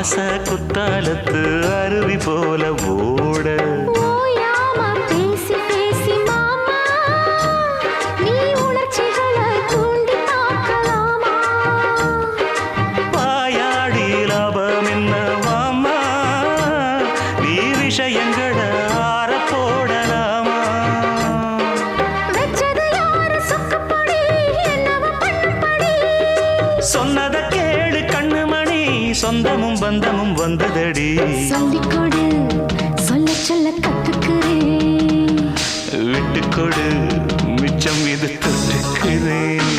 ஆசை குத்தாலத்து அருவி போல ஓட ஓயாம பேசி பேசி மாமா நீ உணர்ச்சிகளை தூண்டி பார்க்கலாமா வாயாடி லாபம் என்ன மாமா நீ விஷயங்களை ஆற போடலாமா வெச்சது யாரு சொக்கப்படி என்னவ பண்ணும்படி சொன்னத கேளு கண்ணுமணி சொந்தமும் பந்தமும் வந்ததடி சொல்லிக்கொடு சொல்ல சொல்ல கத்துக்கிறேன் விட்டுக்கொடு மிச்சம் இது தொட்டுக்கிறேன்